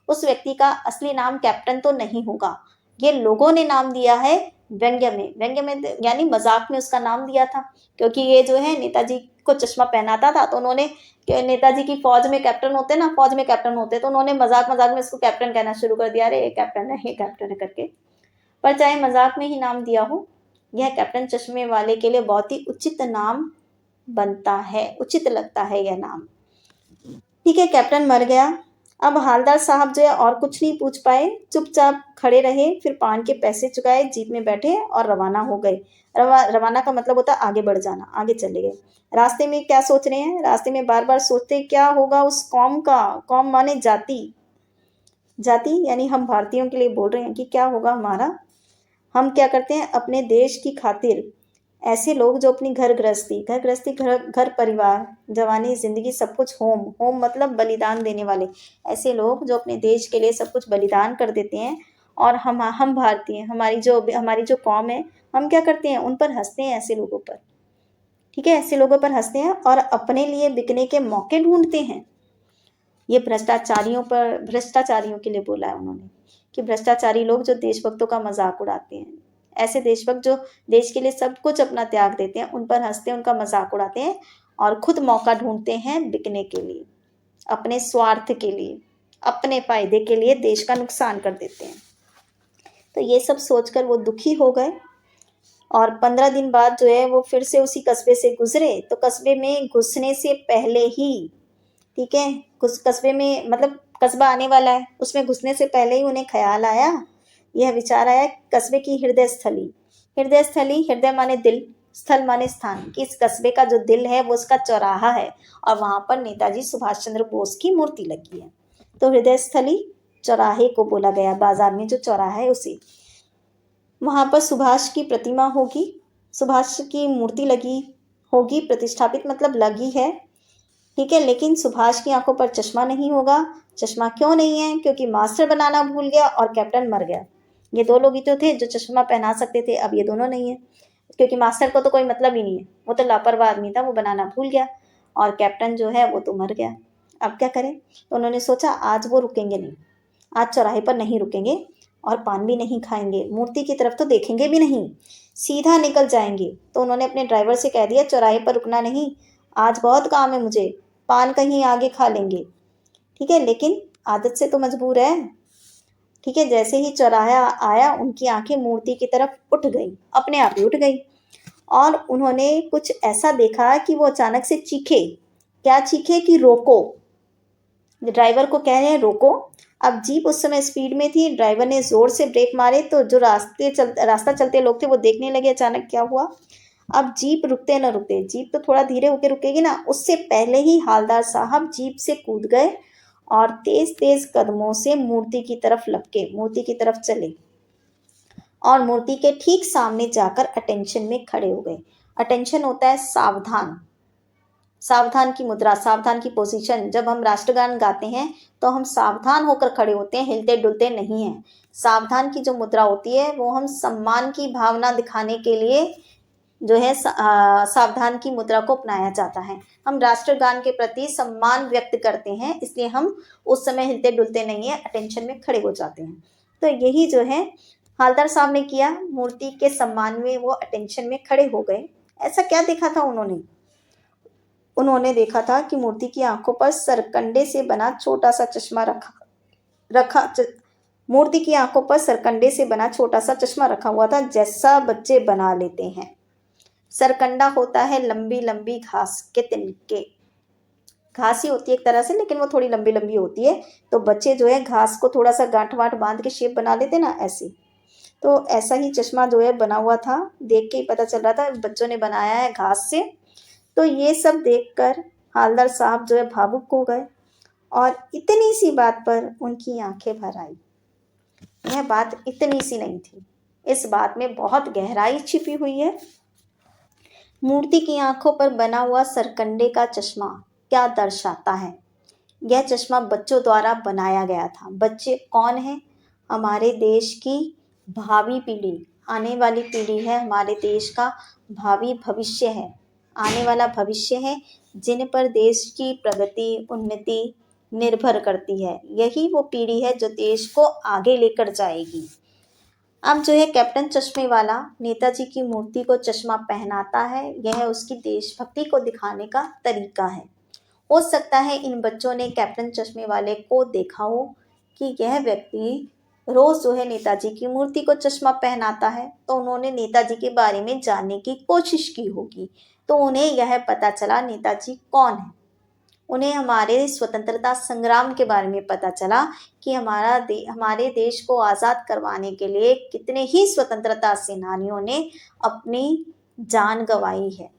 उस व्यक्ति का असली नाम कैप्टन तो नहीं होगा, ये लोगों ने नाम दिया है व्यंग्य में यानी मजाक में उसका नाम दिया था। क्योंकि ये जो है नेताजी को चश्मा पहनाता था, तो उन्होंने, नेताजी की फौज में कैप्टन होते ना, फौज में कैप्टन होते, तो उन्होंने मजाक मजाक में इसको कैप्टन कहना शुरू कर दिया, अरे ये कैप्टन है, ये कैप्टन है करके। पर चाहे मजाक में ही नाम दिया हो, यह कैप्टन चश्मे वाले के लिए बहुत ही उचित नाम बनता है, उचित लगता है यह नाम। ठीक है, कैप्टन मर गया। अब हालदार साहब जो है और कुछ नहीं पूछ पाए, चुपचाप खड़े रहे, फिर पान के पैसे चुकाए, जीप में बैठे और रवाना हो गए। रवाना का मतलब होता है आगे बढ़ जाना, आगे चले गए। रास्ते में क्या सोच रहे हैं, रास्ते में बार बार सोचते क्या होगा उस कौम का, कौम माने जाति, जाति यानी हम भारतीयों के लिए बोल रहे हैं कि क्या होगा हमारा। हम क्या करते हैं अपने देश की खातिर, ऐसे लोग जो अपनी घर गृहस्थी घर परिवार, जवानी, जिंदगी सब कुछ, होम मतलब बलिदान देने वाले, ऐसे लोग जो अपने देश के लिए सब कुछ बलिदान कर देते हैं। और हम भारतीय, हमारी जो कौम है, हम क्या करते हैं उन पर हंसते हैं, ऐसे लोगों पर। ठीक है, ऐसे लोगों पर हंसते हैं और अपने लिए बिकने के मौके ढूंढते हैं। ये भ्रष्टाचारियों के लिए बोला है उन्होंने, कि भ्रष्टाचारी लोग जो देशभक्तों का मजाक उड़ाते हैं, ऐसे देशभक्त जो देश के लिए सब कुछ अपना त्याग देते हैं, उन पर हंसते हैं, उनका मजाक उड़ाते हैं और खुद मौका ढूंढते हैं बिकने के लिए, अपने स्वार्थ के लिए, अपने फायदे के लिए देश का नुकसान कर देते हैं। तो ये सब सोचकर वो दुखी हो गए और 15 दिन बाद जो है वो फिर से उसी कस्बे से गुजरे। तो कस्बे में घुसने से पहले ही, ठीक है, कस्बे में मतलब कस्बा आने वाला है, उसमें घुसने से पहले ही उन्हें ख्याल आया, यह विचार आया, कस्बे की हृदय स्थली, हृदय माने दिल, स्थल माने स्थान, कि इस कस्बे का जो दिल है वो उसका चौराहा है और वहां पर नेताजी सुभाष चंद्र बोस की मूर्ति लगी है। तो हृदय स्थली चौराहे को बोला गया, बाजार में जो चौराहा है उसे, वहां पर सुभाष की प्रतिमा होगी, सुभाष की मूर्ति लगी होगी, प्रतिष्ठापित मतलब लगी है। ठीक है, लेकिन सुभाष की आंखों पर चश्मा नहीं होगा। चश्मा क्यों नहीं है, क्योंकि मास्टर बनाना भूल गया और कैप्टन मर गया। ये दो लोग ही तो थे जो चश्मा पहना सकते थे, अब ये दोनों नहीं है, क्योंकि मास्टर को तो कोई मतलब ही नहीं है, वो तो लापरवाह आदमी था, वो बनाना भूल गया, और कैप्टन जो है वो तो मर गया। अब क्या करें, तो उन्होंने सोचा आज वो रुकेंगे नहीं, आज चौराहे पर नहीं रुकेंगे और पान भी नहीं खाएंगे, मूर्ति की तरफ तो देखेंगे भी नहीं, सीधा निकल जाएंगे। तो उन्होंने अपने ड्राइवर से कह दिया चौराहे पर रुकना नहीं, आज बहुत काम है मुझे, पान कहीं आगे खा लेंगे। ठीक है, लेकिन आदत से तो मजबूर है। ठीक है, जैसे ही चौराहा आया उनकी आंखें मूर्ति की तरफ उठ गई, अपने आप ही उठ गई, और उन्होंने कुछ ऐसा देखा कि वो अचानक से चीखे। क्या चीखे कि रोको, ड्राइवर को कह रहे हैं रोको। अब जीप उस समय स्पीड में थी, ड्राइवर ने जोर से ब्रेक मारे तो जो रास्ता चलते लोग थे वो देखने लगे अचानक क्या हुआ। अब जीप रुकते न रुकते, जीप तो थोड़ा धीरे होके रुकेगी ना, उससे पहले ही हालदार साहब जीप से कूद गए और तेज तेज कदमों से मूर्ति की तरफ लपके, मूर्ति की तरफ चले और मूर्ति के ठीक सामने जाकर अटेंशन में खड़े हो गए। अटेंशन होता है सावधान, सावधान की मुद्रा, सावधान की पोजीशन। जब हम राष्ट्रगान गाते हैं तो हम सावधान होकर खड़े होते हैं, हिलते डुलते नहीं हैं। सावधान की जो मुद्रा होती है वो हम सम्मान की भावना दिखाने के लिए जो है सावधान की मुद्रा को अपनाया जाता है। हम राष्ट्रगान के प्रति सम्मान व्यक्त करते हैं, इसलिए हम उस समय हिलते डुलते नहीं है, अटेंशन में खड़े हो जाते हैं। तो यही जो है हालदार साहब ने किया, मूर्ति के सम्मान में वो अटेंशन में खड़े हो गए। ऐसा क्या देखा था उन्होंने देखा था कि मूर्ति की आंखों पर सरकंडे से बना छोटा सा चश्मा मूर्ति की आंखों पर सरकंडे से बना छोटा सा चश्मा रखा हुआ था, जैसा बच्चे बना लेते हैं। सरकंडा होता है लंबी लंबी घास के तिनके, घास ही होती है एक तरह से, लेकिन वो थोड़ी लंबी लंबी होती है। तो बच्चे जो है घास को थोड़ा सा गांठ वाट बांध के शेप बना लेते ना, ऐसे। तो ऐसा ही चश्मा जो है बना हुआ था, देख के ही पता चल रहा था बच्चों ने बनाया है घास से। तो ये सब देखकर हालदार साहब जो है भावुक हो गए और इतनी सी बात पर उनकी आंखें भर आई। यह बात इतनी सी नहीं थी, इस बात में बहुत गहराई छिपी हुई है। मूर्ति की आंखों पर बना हुआ सरकंडे का चश्मा क्या दर्शाता है? यह चश्मा बच्चों द्वारा बनाया गया था। बच्चे कौन हैं? हमारे देश की भावी पीढ़ी, आने वाली पीढ़ी है, हमारे देश का भावी भविष्य है, आने वाला भविष्य है, जिन पर देश की प्रगति उन्नति निर्भर करती है। यही वो पीढ़ी है जो देश को आगे लेकर जाएगी। अब जो है कैप्टन चश्मे वाला नेताजी की मूर्ति को चश्मा पहनाता है, यह उसकी देशभक्ति को दिखाने का तरीका है। हो सकता है इन बच्चों ने कैप्टन चश्मे वाले को देखा हो कि यह व्यक्ति रोज जो है नेताजी की मूर्ति को चश्मा पहनाता है, तो उन्होंने नेताजी के बारे में जानने की कोशिश की होगी। तो उन्हें यह पता चला नेताजी कौन है। उन्हें हमारे स्वतंत्रता संग्राम के बारे में पता चला कि हमारे देश को आज़ाद करवाने के लिए कितने ही स्वतंत्रता सेनानियों ने अपनी जान गंवाई है।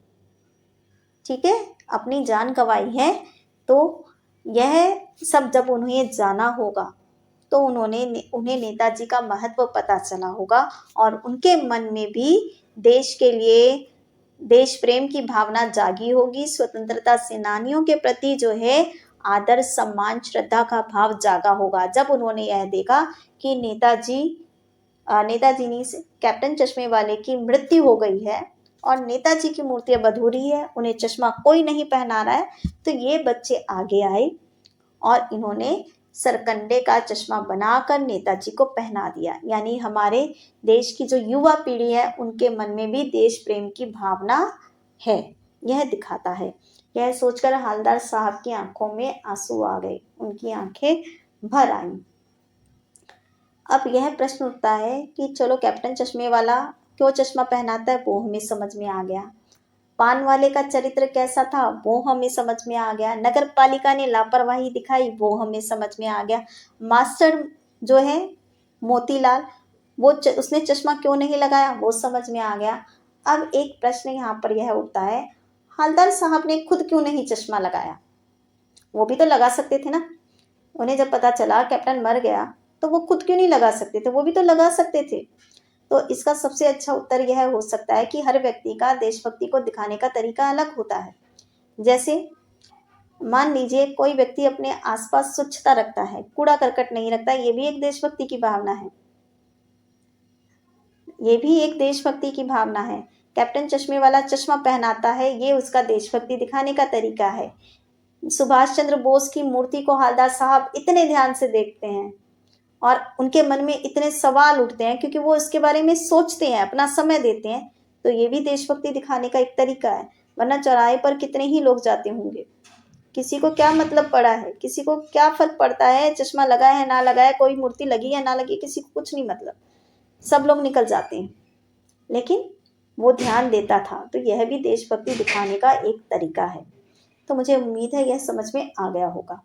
ठीक है, अपनी जान गंवाई है। तो यह सब जब उन्हें जाना होगा तो उन्हें नेताजी का महत्व पता चला होगा और उनके मन में भी देश के लिए देश प्रेम की भावना जागी होगी। स्वतंत्रता सेनानियों के प्रति जो है आदर सम्मान श्रद्धा का भाव जागा होगा जब उन्होंने यह देखा कि नेताजी ने कैप्टन चश्मे वाले की मृत्यु हो गई है और नेताजी की मूर्ति अब अधूरी है, उन्हें चश्मा कोई नहीं पहना रहा है। तो ये बच्चे आगे आए और इन्होंने सरकंडे का चश्मा बनाकर नेताजी को पहना दिया। यानी हमारे देश की जो युवा पीढ़ी है उनके मन में भी देश प्रेम की भावना है, यह दिखाता है। यह सोचकर हालदार साहब की आंखों में आंसू आ गए, उनकी आंखें भर आईं। अब यह प्रश्न उठता है कि चलो कैप्टन चश्मे वाला क्यों चश्मा पहनाता है, वो हमें समझ में आ गया। पान वाले का चरित्र कैसा था वो हमें समझ में आ गया। नगर पालिका ने लापरवाही दिखाई वो हमें समझ में आ गया। मास्टर जो है मोतीलाल, उसने चश्मा क्यों नहीं लगाया वो समझ में आ गया। अब एक प्रश्न यहाँ पर यह उठता है, हालदार साहब ने खुद क्यों नहीं चश्मा लगाया? वो भी तो लगा सकते थे ना। उन्हें जब पता चला कैप्टन मर गया तो वो खुद क्यों नहीं लगा सकते थे? वो भी तो लगा सकते थे। तो इसका सबसे अच्छा उत्तर यह हो सकता है कि हर व्यक्ति का देशभक्ति को दिखाने का तरीका अलग होता है। जैसे मान लीजिए कोई व्यक्ति अपने आसपास स्वच्छता रखता है, कूड़ा करकट नहीं रखता, ये भी एक देशभक्ति की भावना है। ये भी एक देशभक्ति की भावना है। कैप्टन चश्मे वाला चश्मा पहनाता है, ये उसका देशभक्ति दिखाने का तरीका है। सुभाष चंद्र बोस की मूर्ति को हालदार साहब इतने ध्यान से देखते हैं और उनके मन में इतने सवाल उठते हैं क्योंकि वो इसके बारे में सोचते हैं, अपना समय देते हैं। तो ये भी देशभक्ति दिखाने का एक तरीका है। वरना चौराहे पर कितने ही लोग जाते होंगे, किसी को क्या मतलब पड़ा है, किसी को क्या फर्क पड़ता है चश्मा लगा है ना लगा है, कोई मूर्ति लगी है ना लगी, किसी को कुछ नहीं मतलब, सब लोग निकल जाते हैं। लेकिन वो ध्यान देता था। तो यह भी देशभक्ति दिखाने का एक तरीका है। तो मुझे उम्मीद है यह समझ में आ गया होगा।